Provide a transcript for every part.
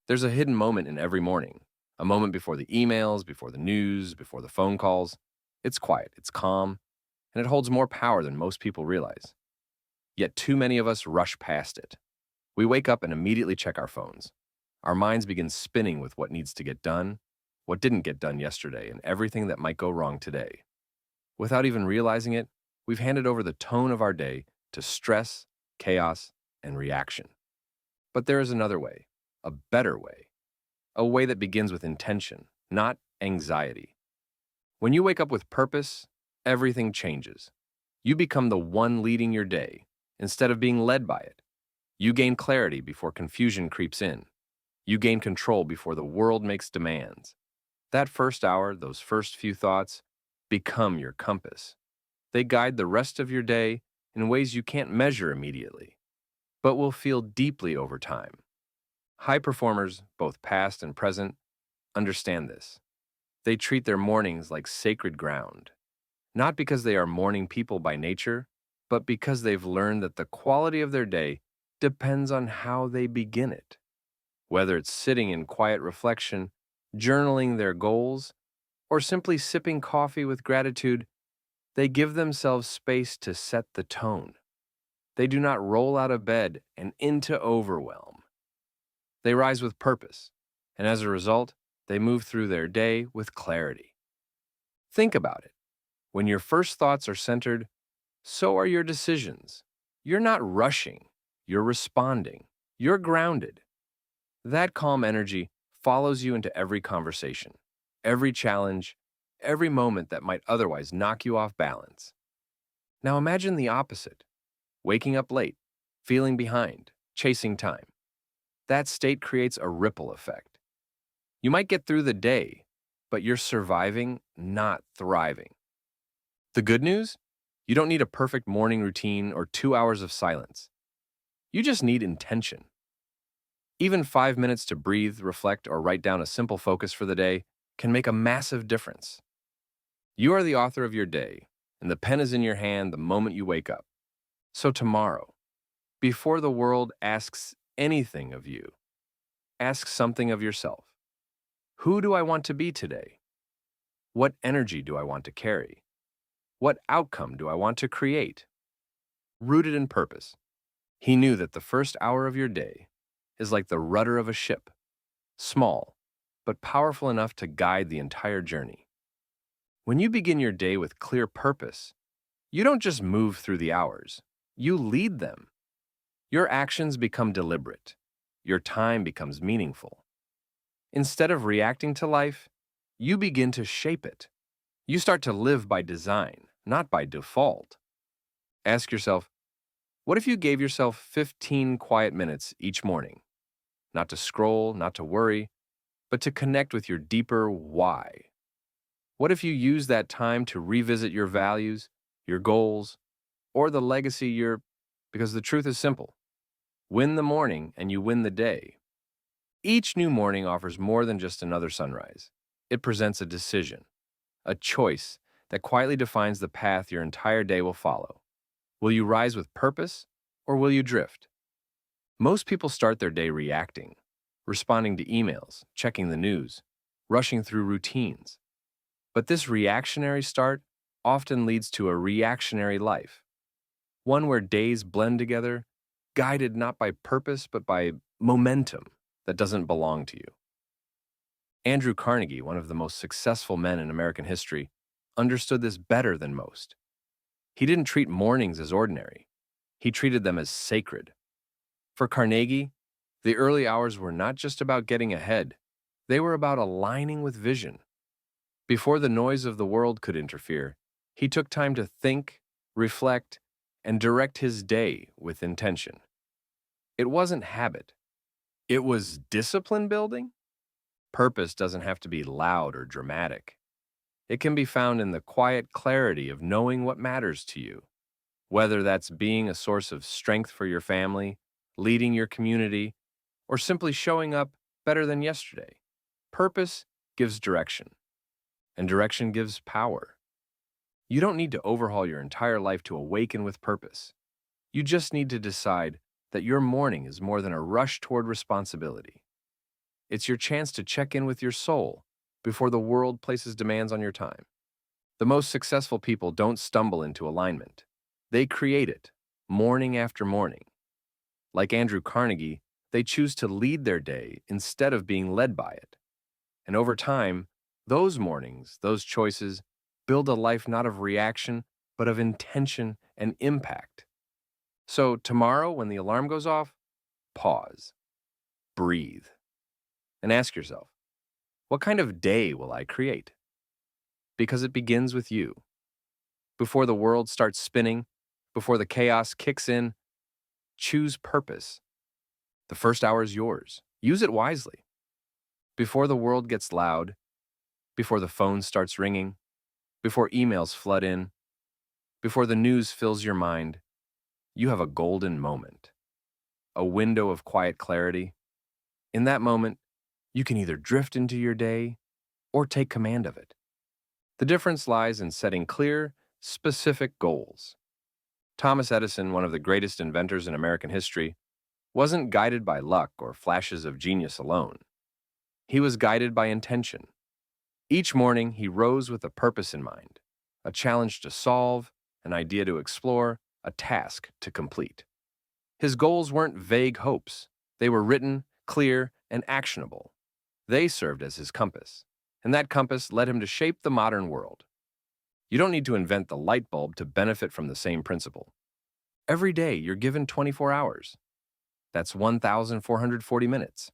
There's a hidden moment in every morning, a moment before the emails, before the news, before the phone calls. It's quiet, it's calm, and it holds more power than most people realize. Yet too many of us rush past it. We wake up and immediately check our phones. Our minds begin spinning with what needs to get done, what didn't get done yesterday, and everything that might go wrong today. Without even realizing it, we've handed over the tone of our day to stress, chaos, and reaction. But there is another way, a better way, a way that begins with intention, not anxiety. When you wake up with purpose, everything changes. You become the one leading your day instead of being led by it. You gain clarity before confusion creeps in. You gain control before the world makes demands. That first hour, those first few thoughts, become your compass. They guide the rest of your day in ways you can't measure immediately, but will feel deeply over time. High performers, both past and present, understand this. They treat their mornings like sacred ground, not because they are morning people by nature, but because they've learned that the quality of their day depends on how they begin it. Whether it's sitting in quiet reflection, journaling their goals, or simply sipping coffee with gratitude, they give themselves space to set the tone. They do not roll out of bed and into overwhelm. They rise with purpose, and as a result, they move through their day with clarity. Think about it. When your first thoughts are centered, so are your decisions. You're not rushing, you're responding, you're grounded. That calm energy follows you into every conversation, every challenge, every moment that might otherwise knock you off balance. Now imagine the opposite, waking up late, feeling behind, chasing time. That state creates a ripple effect. You might get through the day, but you're surviving, not thriving. The good news? You don't need a perfect morning routine or 2 hours of silence. You just need intention. Even 5 minutes to breathe, reflect, or write down a simple focus for the day can make a massive difference. You are the author of your day, and the pen is in your hand the moment you wake up. So tomorrow, before the world asks anything of you, ask something of yourself. Who do I want to be today? What energy do I want to carry? What outcome do I want to create? Rooted in purpose, he knew that the first hour of your day is like the rudder of a ship, small, but powerful enough to guide the entire journey. When you begin your day with clear purpose, you don't just move through the hours, you lead them. Your actions become deliberate. Your time becomes meaningful. Instead of reacting to life, you begin to shape it. You start to live by design, not by default. Ask yourself, what if you gave yourself 15 quiet minutes each morning? Not to scroll, not to worry, but to connect with your deeper why. What if you use that time to revisit your values, your goals, or the legacy you're... Because the truth is simple. Win the morning and you win the day. Each new morning offers more than just another sunrise. It presents a decision, a choice that quietly defines the path your entire day will follow. Will you rise with purpose, or will you drift? Most people start their day reacting, responding to emails, checking the news, rushing through routines. But this reactionary start often leads to a reactionary life, one where days blend together, guided not by purpose but by momentum that doesn't belong to you. Andrew Carnegie, one of the most successful men in American history, understood this better than most. He didn't treat mornings as ordinary. He treated them as sacred. For Carnegie, the early hours were not just about getting ahead. They were about aligning with vision. Before the noise of the world could interfere, he took time to think, reflect, and direct his day with intention. It wasn't habit. It was discipline building. Purpose doesn't have to be loud or dramatic. It can be found in the quiet clarity of knowing what matters to you, whether that's being a source of strength for your family, leading your community, or simply showing up better than yesterday. Purpose gives direction, and direction gives power. You don't need to overhaul your entire life to awaken with purpose. You just need to decide that your morning is more than a rush toward responsibility. It's your chance to check in with your soul before the world places demands on your time. The most successful people don't stumble into alignment. They create it, morning after morning. Like Andrew Carnegie, they choose to lead their day instead of being led by it. And over time, those mornings, those choices, build a life not of reaction, but of intention and impact. So tomorrow, when the alarm goes off, pause, breathe, and ask yourself, what kind of day will I create? Because it begins with you. Before the world starts spinning, before the chaos kicks in, choose purpose. The first hour is yours. Use it wisely. Before the world gets loud, before the phone starts ringing, before emails flood in, before the news fills your mind, you have a golden moment, a window of quiet clarity. In that moment, you can either drift into your day or take command of it. The difference lies in setting clear, specific goals. Thomas Edison, one of the greatest inventors in American history, wasn't guided by luck or flashes of genius alone. He was guided by intention. Each morning, he rose with a purpose in mind, a challenge to solve, an idea to explore, a task to complete. His goals weren't vague hopes. They were written, clear, and actionable. They served as his compass, and that compass led him to shape the modern world. You don't need to invent the light bulb to benefit from the same principle. Every day, you're given 24 hours. That's 1,440 minutes.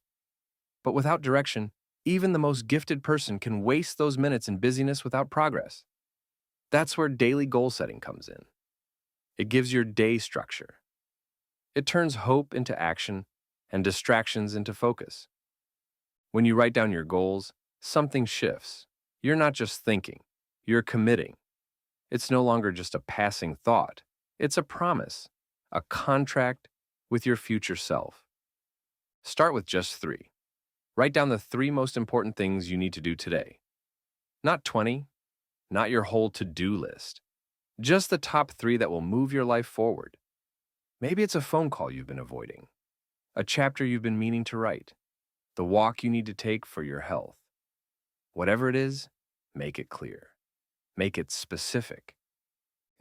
But without direction, even the most gifted person can waste those minutes in busyness without progress. That's where daily goal setting comes in. It gives your day structure. It turns hope into action and distractions into focus. When you write down your goals, something shifts. You're not just thinking, you're committing. It's no longer just a passing thought. It's a promise, a contract with your future self. Start with just 3. Write down the 3 most important things you need to do today. Not 20, not your whole to-do list. Just the top 3 that will move your life forward. Maybe it's a phone call you've been avoiding, a chapter you've been meaning to write, the walk you need to take for your health. Whatever it is, make it clear. Make it specific.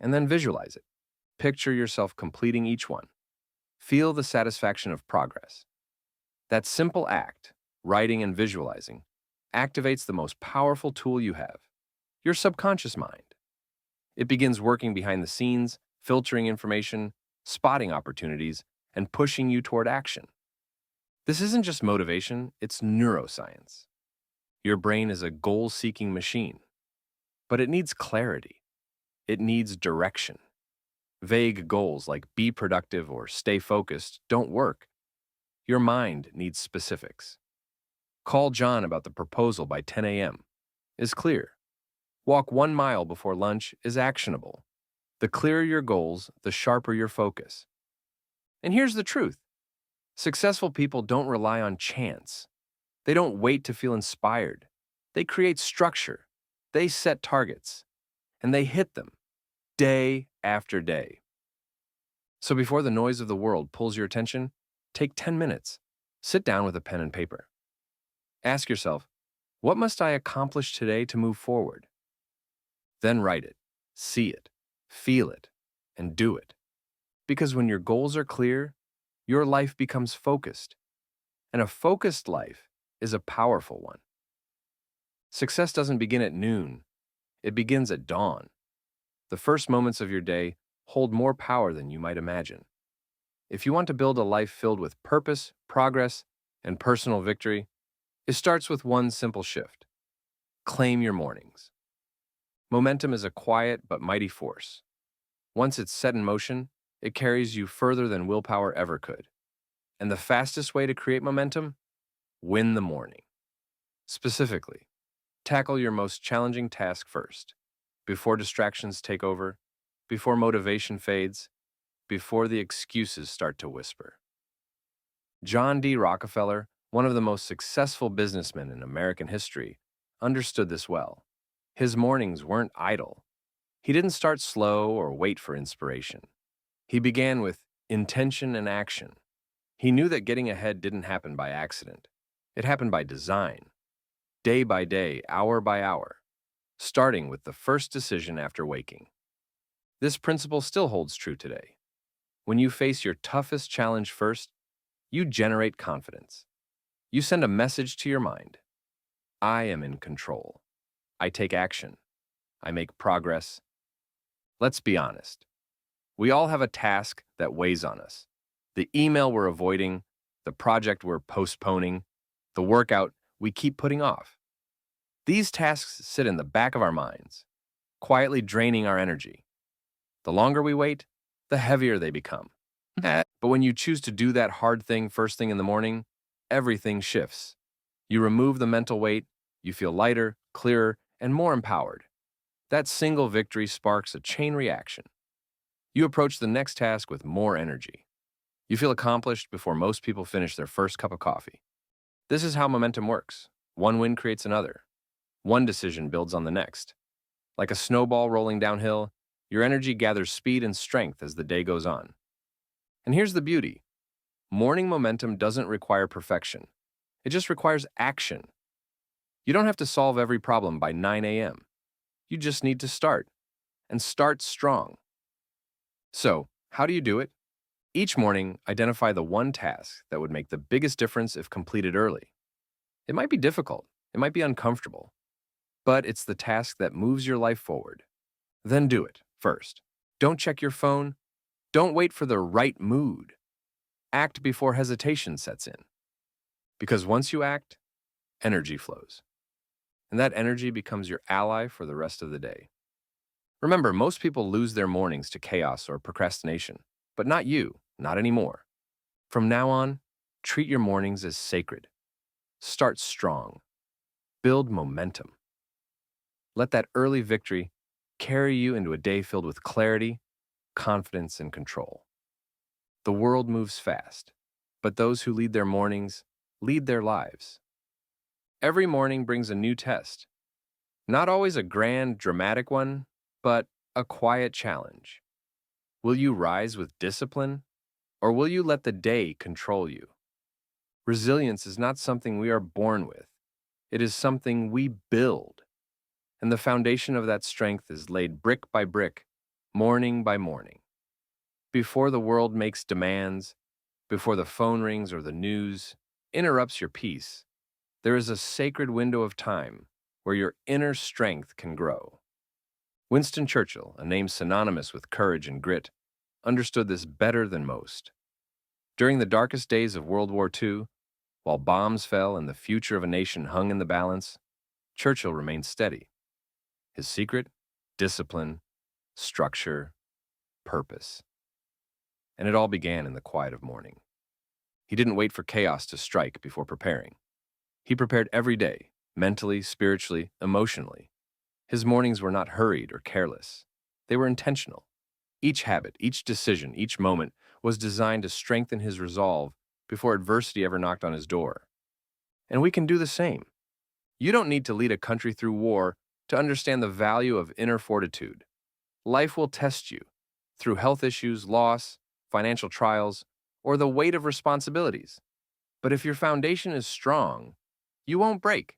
And then visualize it. Picture yourself completing each one. Feel the satisfaction of progress. That simple act, writing and visualizing, activates the most powerful tool you have, your subconscious mind. It begins working behind the scenes, filtering information, spotting opportunities, and pushing you toward action. This isn't just motivation, it's neuroscience. Your brain is a goal-seeking machine, but it needs clarity. It needs direction. Vague goals like be productive or stay focused don't work. Your mind needs specifics. Call John about the proposal by 10 a.m. is clear. Walk 1 mile before lunch is actionable. The clearer your goals, the sharper your focus. And here's the truth. Successful people don't rely on chance. They don't wait to feel inspired. They create structure. They set targets. And they hit them day after day. So before the noise of the world pulls your attention, take 10 minutes. Sit down with a pen and paper. Ask yourself, what must I accomplish today to move forward? Then write it, see it, feel it, and do it. Because when your goals are clear, your life becomes focused. And a focused life is a powerful one. Success doesn't begin at noon. It begins at dawn. The first moments of your day hold more power than you might imagine. If you want to build a life filled with purpose, progress, and personal victory, it starts with one simple shift. Claim your mornings. Momentum is a quiet but mighty force. Once it's set in motion, it carries you further than willpower ever could. And the fastest way to create momentum? Win the morning. Specifically, tackle your most challenging task first, before distractions take over, before motivation fades, before the excuses start to whisper. John D. Rockefeller, one of the most successful businessmen in American history, understood this well. His mornings weren't idle. He didn't start slow or wait for inspiration. He began with intention and action. He knew that getting ahead didn't happen by accident. It happened by design, day by day, hour by hour, starting with the first decision after waking. This principle still holds true today. When you face your toughest challenge first, you generate confidence. You send a message to your mind. I am in control. I take action. I make progress. Let's be honest. We all have a task that weighs on us. The email we're avoiding, the project we're postponing, the workout we keep putting off. These tasks sit in the back of our minds, quietly draining our energy. The longer we wait, the heavier they become. But when you choose to do that hard thing first thing in the morning, everything shifts. You remove the mental weight, you feel lighter, clearer, and more empowered. That single victory sparks a chain reaction. You approach the next task with more energy. You feel accomplished before most people finish their first cup of coffee. This is how momentum works. One win creates another. One decision builds on the next. Like a snowball rolling downhill, your energy gathers speed and strength as the day goes on. And here's the beauty. Morning momentum doesn't require perfection. It just requires action. You don't have to solve every problem by 9 a.m. You just need to start, and start strong. So, how do you do it? Each morning, identify the one task that would make the biggest difference if completed early. It might be difficult, it might be uncomfortable, but it's the task that moves your life forward. Then do it first. Don't check your phone. Don't wait for the right mood. Act before hesitation sets in. Because once you act, energy flows. And that energy becomes your ally for the rest of the day. Remember, most people lose their mornings to chaos or procrastination, but not you, not anymore. From now on, treat your mornings as sacred. Start strong. Build momentum. Let that early victory carry you into a day filled with clarity, confidence, and control. The world moves fast, but those who lead their mornings lead their lives. Every morning brings a new test. Not always a grand, dramatic one, but a quiet challenge. Will you rise with discipline, or will you let the day control you? Resilience is not something we are born with. It is something we build. And the foundation of that strength is laid brick by brick, morning by morning. Before the world makes demands, before the phone rings or the news interrupts your peace, there is a sacred window of time where your inner strength can grow. Winston Churchill, a name synonymous with courage and grit, understood this better than most. During the darkest days of World War II, while bombs fell and the future of a nation hung in the balance, Churchill remained steady. His secret? Discipline, structure, purpose. And it all began in the quiet of morning. He didn't wait for chaos to strike before preparing. He prepared every day, mentally, spiritually, emotionally. His mornings were not hurried or careless. They were intentional. Each habit, each decision, each moment was designed to strengthen his resolve before adversity ever knocked on his door. And we can do the same. You don't need to lead a country through war to understand the value of inner fortitude. Life will test you through health issues, loss, financial trials, or the weight of responsibilities. But if your foundation is strong, you won't break.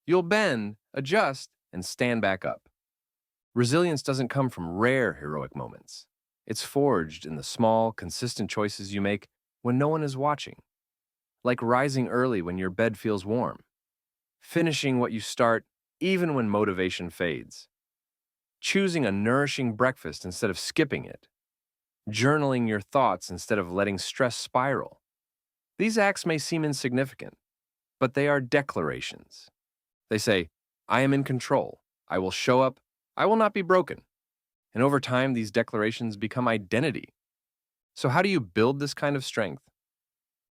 You'll bend, adjust, and stand back up. Resilience doesn't come from rare heroic moments. It's forged in the small, consistent choices you make when no one is watching. Like rising early when your bed feels warm. Finishing what you start even when motivation fades. Choosing a nourishing breakfast instead of skipping it. Journaling your thoughts instead of letting stress spiral. These acts may seem insignificant, but they are declarations. They say, I am in control. I will show up. I will not be broken. And over time, these declarations become identity. So how do you build this kind of strength?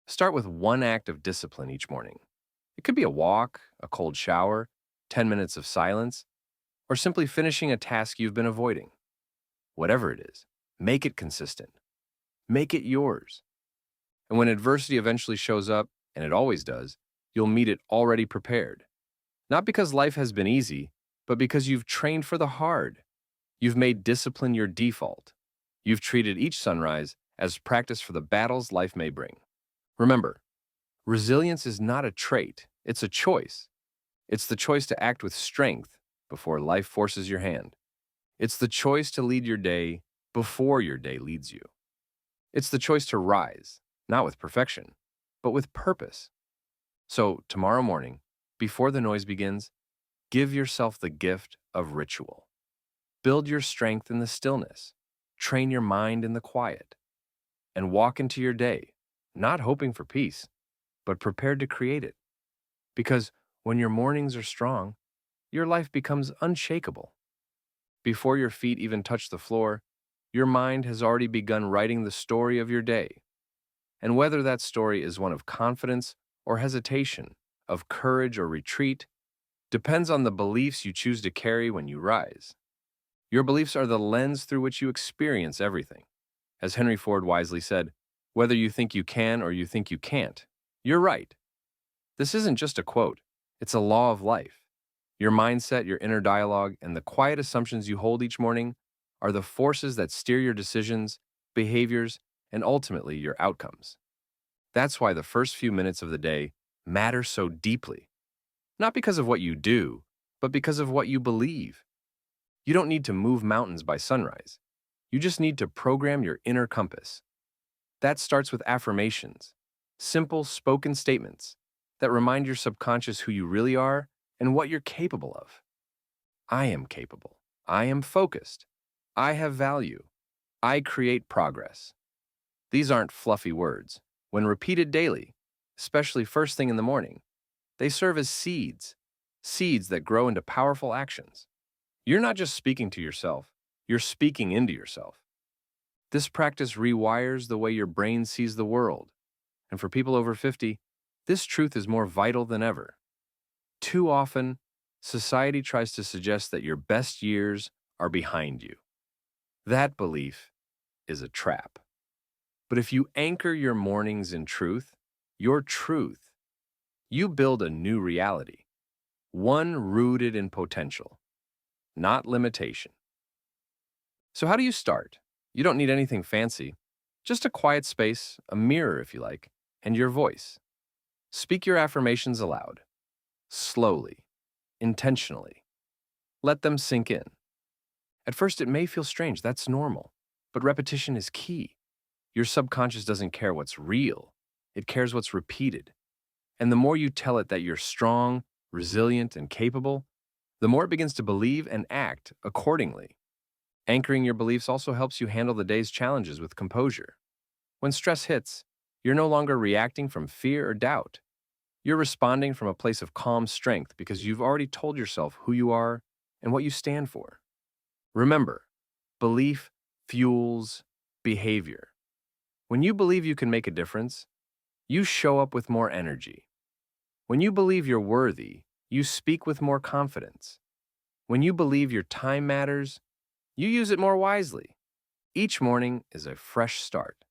Start with one act of discipline each morning. It could be a walk, a cold shower, 10 minutes of silence, or simply finishing a task you've been avoiding. Whatever it is, make it consistent. Make it yours. And when adversity eventually shows up, and it always does, you'll meet it already prepared. Not because life has been easy, but because you've trained for the hard. You've made discipline your default. You've treated each sunrise as practice for the battles life may bring. Remember, resilience is not a trait, It's a choice. It's the choice to act with strength before life forces your hand. It's the choice to lead your day before your day leads you. It's the choice to rise, not with perfection, but with purpose. So, tomorrow morning, before the noise begins, give yourself the gift of ritual. Build your strength in the stillness. Train your mind in the quiet. And walk into your day, not hoping for peace, but prepared to create it. Because when your mornings are strong, your life becomes unshakable. Before your feet even touch the floor, your mind has already begun writing the story of your day. And whether that story is one of confidence or hesitation, of courage or retreat, depends on the beliefs you choose to carry when you rise. Your beliefs are the lens through which you experience everything. As Henry Ford wisely said, whether you think you can or you think you can't, you're right. This isn't just a quote, it's a law of life. Your mindset, your inner dialogue, and the quiet assumptions you hold each morning are the forces that steer your decisions, behaviors, and ultimately your outcomes. That's why the first few minutes of the day matter so deeply. Not because of what you do, but because of what you believe. You don't need to move mountains by sunrise. You just need to program your inner compass. That starts with affirmations, simple spoken statements that remind your subconscious who you really are and what you're capable of. I am capable. I am focused. I have value. I create progress. These aren't fluffy words. When repeated daily, especially first thing in the morning, they serve as seeds, seeds that grow into powerful actions. You're not just speaking to yourself, you're speaking into yourself. This practice rewires the way your brain sees the world. And for people over 50, this truth is more vital than ever. Too often, society tries to suggest that your best years are behind you. That belief is a trap. But if you anchor your mornings in truth, your truth, you build a new reality, one rooted in potential, not limitation. So how do you start? You don't need anything fancy, just a quiet space, a mirror if you like, and your voice. Speak your affirmations aloud, slowly, intentionally. Let them sink in. At first, it may feel strange, that's normal, but repetition is key. Your subconscious doesn't care what's real, it cares what's repeated. And the more you tell it that you're strong, resilient, and capable, the more it begins to believe and act accordingly. Anchoring your beliefs also helps you handle the day's challenges with composure. When stress hits, you're no longer reacting from fear or doubt. You're responding from a place of calm strength because you've already told yourself who you are and what you stand for. Remember, belief fuels behavior. When you believe you can make a difference, you show up with more energy. When you believe you're worthy, you speak with more confidence. When you believe your time matters, you use it more wisely. Each morning is a fresh start,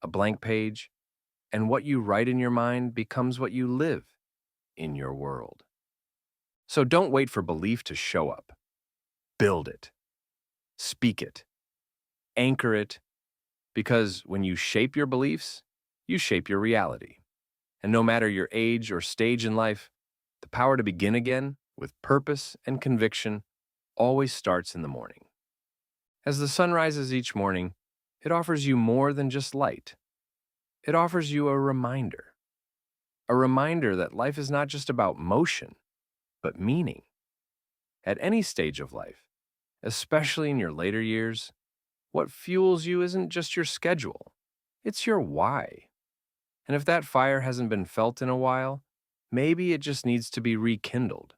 a blank page, and what you write in your mind becomes what you live in your world. So don't wait for belief to show up. Build it. Speak it. Anchor it. Because when you shape your beliefs, you shape your reality. And no matter your age or stage in life, the power to begin again with purpose and conviction always starts in the morning. As the sun rises each morning, it offers you more than just light. It offers you a reminder that life is not just about motion, but meaning. At any stage of life, especially in your later years, what fuels you isn't just your schedule, it's your why. And if that fire hasn't been felt in a while, maybe it just needs to be rekindled.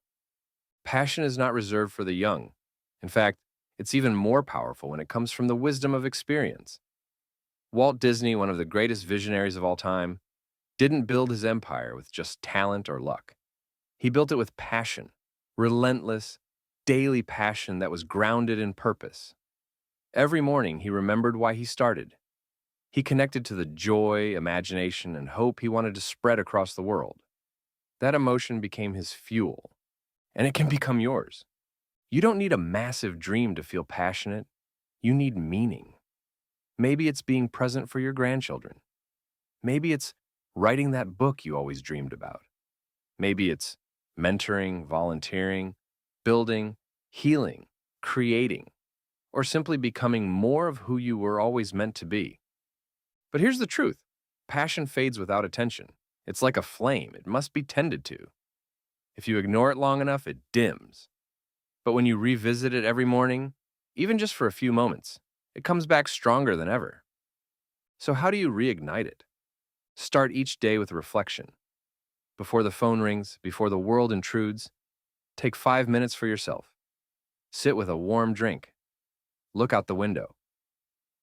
Passion is not reserved for the young. In fact, it's even more powerful when it comes from the wisdom of experience. Walt Disney, one of the greatest visionaries of all time, didn't build his empire with just talent or luck. He built it with passion, relentless, daily passion that was grounded in purpose. Every morning, he remembered why he started. He connected to the joy, imagination, and hope he wanted to spread across the world. That emotion became his fuel, and it can become yours. You don't need a massive dream to feel passionate. You need meaning. Maybe it's being present for your grandchildren. Maybe it's writing that book you always dreamed about. Maybe it's mentoring, volunteering, building, healing, creating, or simply becoming more of who you were always meant to be. But here's the truth: passion fades without attention. It's like a flame, it must be tended to. If you ignore it long enough, it dims. But when you revisit it every morning, even just for a few moments, it comes back stronger than ever. So, how do you reignite it? Start each day with reflection. Before the phone rings, before the world intrudes, take 5 minutes for yourself. Sit with a warm drink. Look out the window.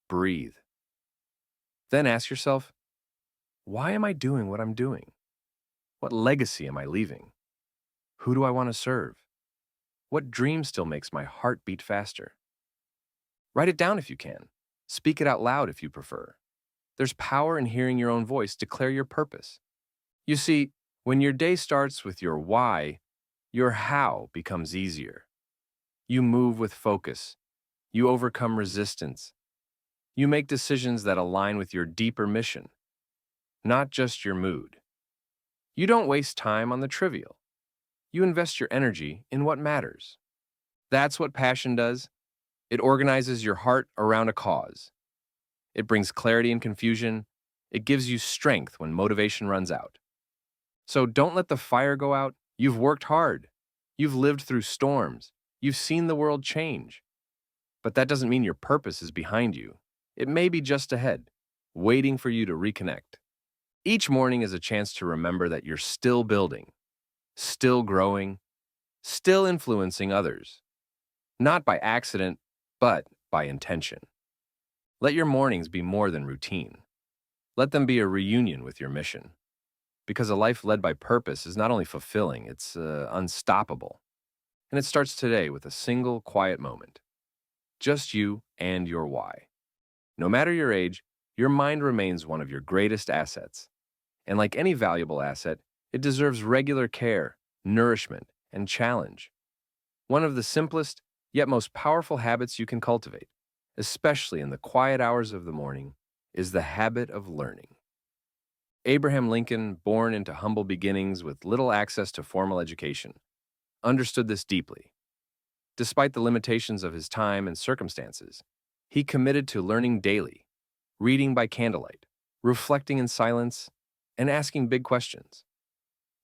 Breathe. Then ask yourself, why am I doing what I'm doing? What legacy am I leaving? Who do I want to serve? What dream still makes my heart beat faster? Write it down if you can. Speak it out loud if you prefer. There's power in hearing your own voice declare your purpose. You see, when your day starts with your why, your how becomes easier. You move with focus. You overcome resistance. You make decisions that align with your deeper mission, not just your mood. You don't waste time on the trivial. You invest your energy in what matters. That's what passion does. It organizes your heart around a cause. It brings clarity in confusion. It gives you strength when motivation runs out. So don't let the fire go out. You've worked hard. You've lived through storms. You've seen the world change. But that doesn't mean your purpose is behind you. It may be just ahead, waiting for you to reconnect. Each morning is a chance to remember that you're still building, still growing, still influencing others. Not by accident, but by intention. Let your mornings be more than routine. Let them be a reunion with your mission. Because a life led by purpose is not only fulfilling, it's unstoppable. And it starts today with a single quiet moment. Just you and your why. No matter your age, your mind remains one of your greatest assets. And like any valuable asset, it deserves regular care, nourishment, and challenge. One of the simplest, yet most powerful habits you can cultivate, especially in the quiet hours of the morning, is the habit of learning. Abraham Lincoln, born into humble beginnings with little access to formal education, understood this deeply. Despite the limitations of his time and circumstances, he committed to learning daily, reading by candlelight, reflecting in silence, and asking big questions.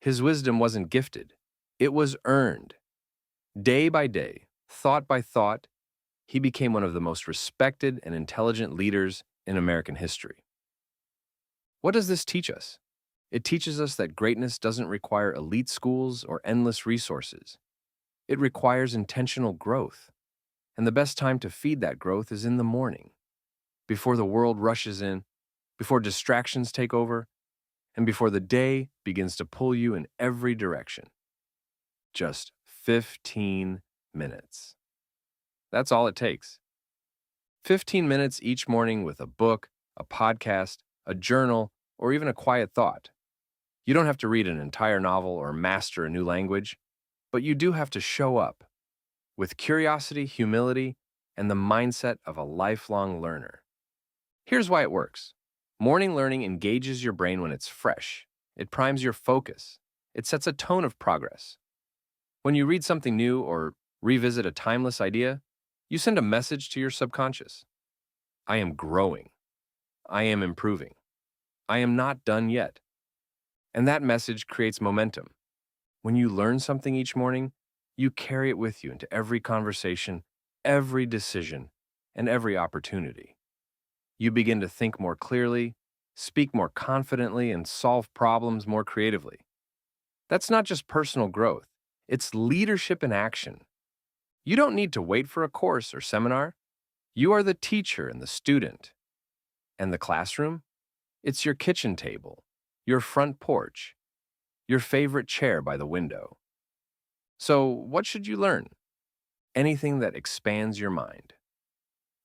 His wisdom wasn't gifted, it was earned. Day by day, thought by thought, he became one of the most respected and intelligent leaders in American history. What does this teach us? It teaches us that greatness doesn't require elite schools or endless resources. It requires intentional growth. And the best time to feed that growth is in the morning, before the world rushes in, before distractions take over, and before the day begins to pull you in every direction. Just 15 minutes. That's all it takes. 15 minutes each morning with a book, a podcast, a journal, or even a quiet thought. You don't have to read an entire novel or master a new language, but you do have to show up with curiosity, humility, and the mindset of a lifelong learner. Here's why it works. Morning learning engages your brain when it's fresh. It primes your focus. It sets a tone of progress. When you read something new or revisit a timeless idea, you send a message to your subconscious. I am growing. I am improving. I am not done yet. And that message creates momentum. When you learn something each morning, you carry it with you into every conversation, every decision, and every opportunity. You begin to think more clearly, speak more confidently, and solve problems more creatively. That's not just personal growth, it's leadership in action. You don't need to wait for a course or seminar. You are the teacher and the student. And the classroom? It's your kitchen table, your front porch, your favorite chair by the window. So, what should you learn? Anything that expands your mind.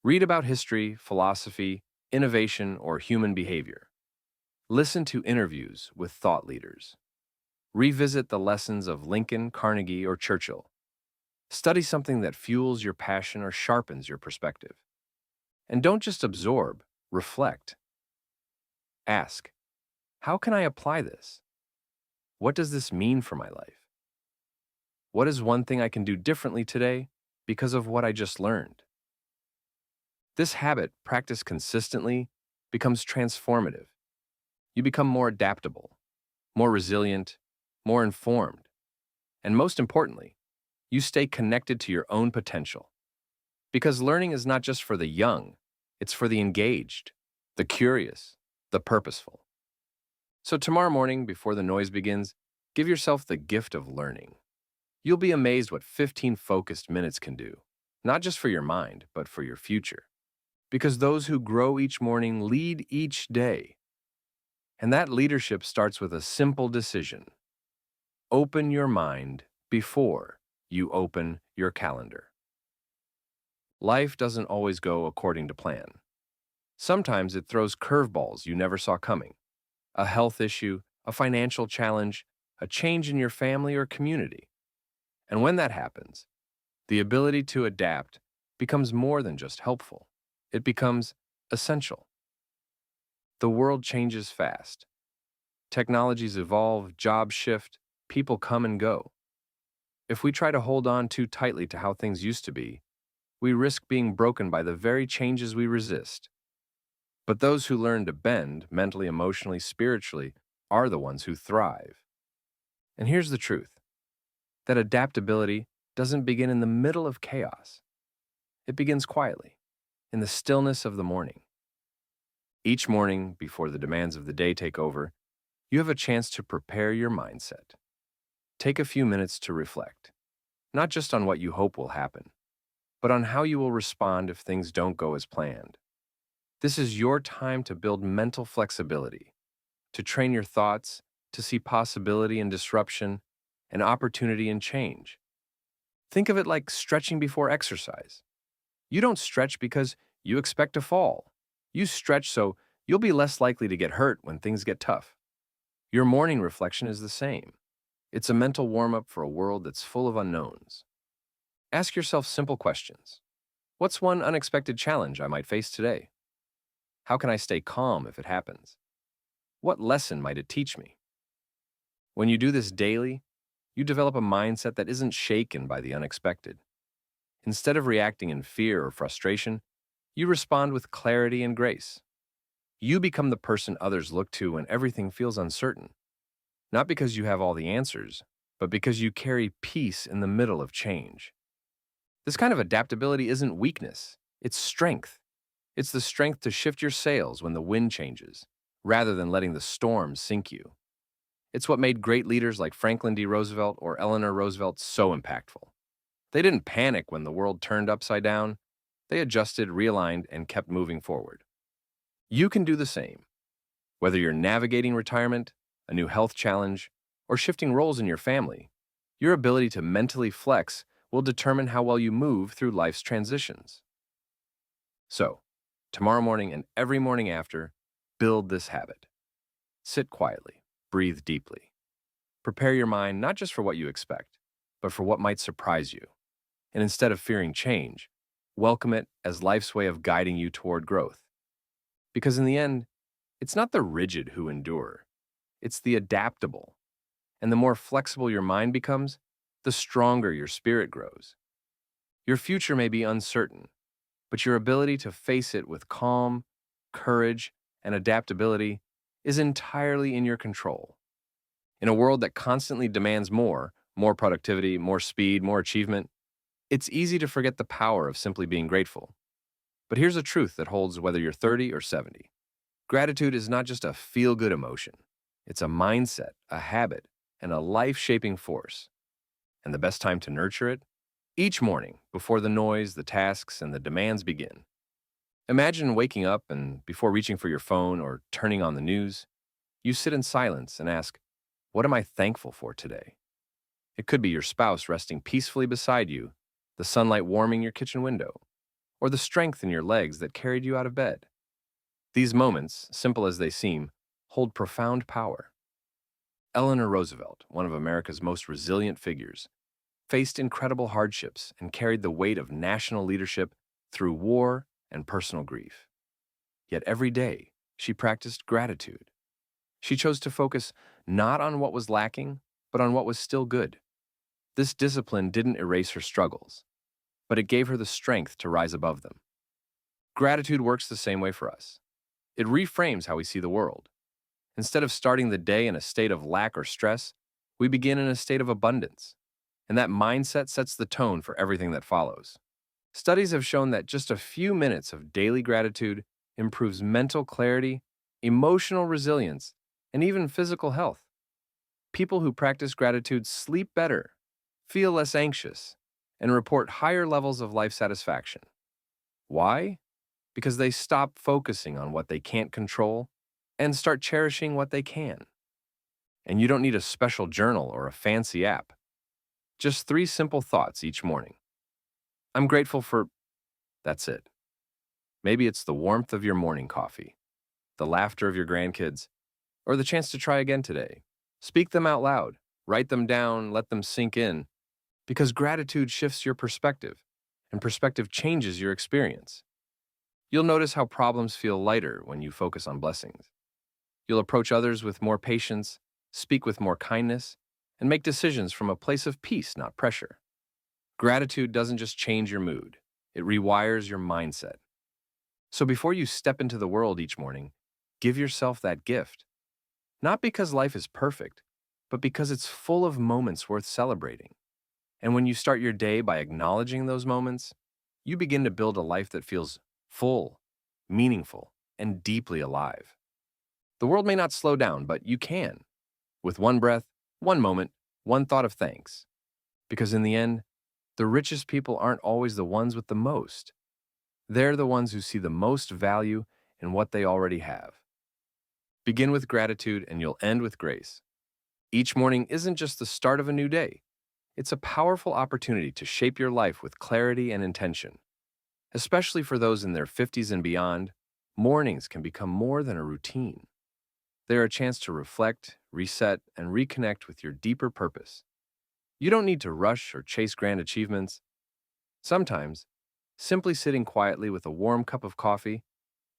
Read about history, philosophy, innovation, or human behavior. Listen to interviews with thought leaders. Revisit the lessons of Lincoln, Carnegie, or Churchill. Study something that fuels your passion or sharpens your perspective. And don't just absorb, reflect. Ask, how can I apply this? What does this mean for my life? What is one thing I can do differently today because of what I just learned? This habit, practiced consistently, becomes transformative. You become more adaptable, more resilient, more informed, and most importantly, you stay connected to your own potential. Because learning is not just for the young, it's for the engaged, the curious, the purposeful. So tomorrow morning, before the noise begins, give yourself the gift of learning. You'll be amazed what 15 focused minutes can do, not just for your mind, but for your future. Because those who grow each morning lead each day. And that leadership starts with a simple decision. Open your mind before you open your calendar. Life doesn't always go according to plan. Sometimes it throws curveballs you never saw coming. A health issue, a financial challenge, a change in your family or community. And when that happens, the ability to adapt becomes more than just helpful. It becomes essential. The world changes fast. Technologies evolve, jobs shift, people come and go. If we try to hold on too tightly to how things used to be, we risk being broken by the very changes we resist. But those who learn to bend, mentally, emotionally, spiritually, are the ones who thrive. And here's the truth, that adaptability doesn't begin in the middle of chaos. It begins quietly, in the stillness of the morning. Each morning, before the demands of the day take over, you have a chance to prepare your mindset. Take a few minutes to reflect, not just on what you hope will happen, but on how you will respond if things don't go as planned. This is your time to build mental flexibility, to train your thoughts, to see possibility in disruption and opportunity in change. Think of it like stretching before exercise. You don't stretch because you expect to fall. You stretch so you'll be less likely to get hurt when things get tough. Your morning reflection is the same. It's a mental warm-up for a world that's full of unknowns. Ask yourself simple questions. What's one unexpected challenge I might face today? How can I stay calm if it happens? What lesson might it teach me? When you do this daily, you develop a mindset that isn't shaken by the unexpected. Instead of reacting in fear or frustration, you respond with clarity and grace. You become the person others look to when everything feels uncertain. Not because you have all the answers, but because you carry peace in the middle of change. This kind of adaptability isn't weakness, it's strength. It's the strength to shift your sails when the wind changes, rather than letting the storm sink you. It's what made great leaders like Franklin D. Roosevelt or Eleanor Roosevelt so impactful. They didn't panic when the world turned upside down. They adjusted, realigned, and kept moving forward. You can do the same. Whether you're navigating retirement, a new health challenge, or shifting roles in your family, your ability to mentally flex will determine how well you move through life's transitions. So, tomorrow morning and every morning after, build this habit. Sit quietly, breathe deeply. Prepare your mind not just for what you expect, but for what might surprise you. And instead of fearing change, welcome it as life's way of guiding you toward growth. Because in the end, it's not the rigid who endure, it's the adaptable. And the more flexible your mind becomes, the stronger your spirit grows. Your future may be uncertain, but your ability to face it with calm, courage, and adaptability is entirely in your control. In a world that constantly demands more productivity, more speed, more achievement, it's easy to forget the power of simply being grateful. But here's a truth that holds whether you're 30 or 70. Gratitude is not just a feel-good emotion. It's a mindset, a habit, and a life-shaping force. And the best time to nurture it? Each morning, before the noise, the tasks, and the demands begin. Imagine waking up and before reaching for your phone or turning on the news, you sit in silence and ask, what am I thankful for today? It could be your spouse resting peacefully beside you, the sunlight warming your kitchen window, or the strength in your legs that carried you out of bed. These moments, simple as they seem, hold profound power. Eleanor Roosevelt, one of America's most resilient figures, faced incredible hardships and carried the weight of national leadership through war and personal grief. Yet every day, she practiced gratitude. She chose to focus not on what was lacking, but on what was still good. This discipline didn't erase her struggles, but it gave her the strength to rise above them. Gratitude works the same way for us. It reframes how we see the world. Instead of starting the day in a state of lack or stress, we begin in a state of abundance. And that mindset sets the tone for everything that follows. Studies have shown that just a few minutes of daily gratitude improves mental clarity, emotional resilience, and even physical health. People who practice gratitude sleep better, feel less anxious, and report higher levels of life satisfaction. Why? Because they stop focusing on what they can't control and start cherishing what they can. And you don't need a special journal or a fancy app. Just 3 simple thoughts each morning. I'm grateful for... That's it. Maybe it's the warmth of your morning coffee, the laughter of your grandkids, or the chance to try again today. Speak them out loud, write them down, let them sink in, because gratitude shifts your perspective, and perspective changes your experience. You'll notice how problems feel lighter when you focus on blessings. You'll approach others with more patience, speak with more kindness, and make decisions from a place of peace, not pressure. Gratitude doesn't just change your mood, it rewires your mindset. So before you step into the world each morning, give yourself that gift. Not because life is perfect, but because it's full of moments worth celebrating. And when you start your day by acknowledging those moments, you begin to build a life that feels full, meaningful, and deeply alive. The world may not slow down, but you can. With one breath, one moment, one thought of thanks. Because in the end, the richest people aren't always the ones with the most. They're the ones who see the most value in what they already have. Begin with gratitude and you'll end with grace. Each morning isn't just the start of a new day. It's a powerful opportunity to shape your life with clarity and intention. Especially for those in their 50s and beyond, mornings can become more than a routine. They're a chance to reflect, reset, and reconnect with your deeper purpose. You don't need to rush or chase grand achievements. Sometimes, simply sitting quietly with a warm cup of coffee,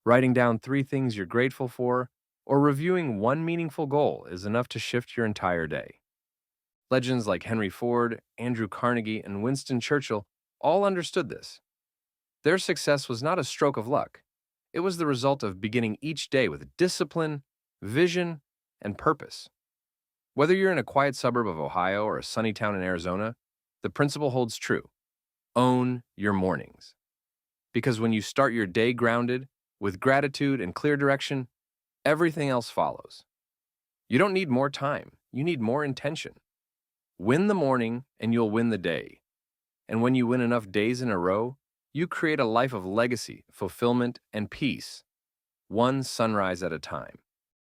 writing down 3 things you're grateful for, or reviewing one meaningful goal is enough to shift your entire day. Legends like Henry Ford, Andrew Carnegie, and Winston Churchill all understood this. Their success was not a stroke of luck. It was the result of beginning each day with discipline, vision, and purpose. Whether you're in a quiet suburb of Ohio or a sunny town in Arizona, the principle holds true. Own your mornings. Because when you start your day grounded, with gratitude and clear direction, everything else follows. You don't need more time, you need more intention. Win the morning and you'll win the day. And when you win enough days in a row, you create a life of legacy, fulfillment, and peace, one sunrise at a time.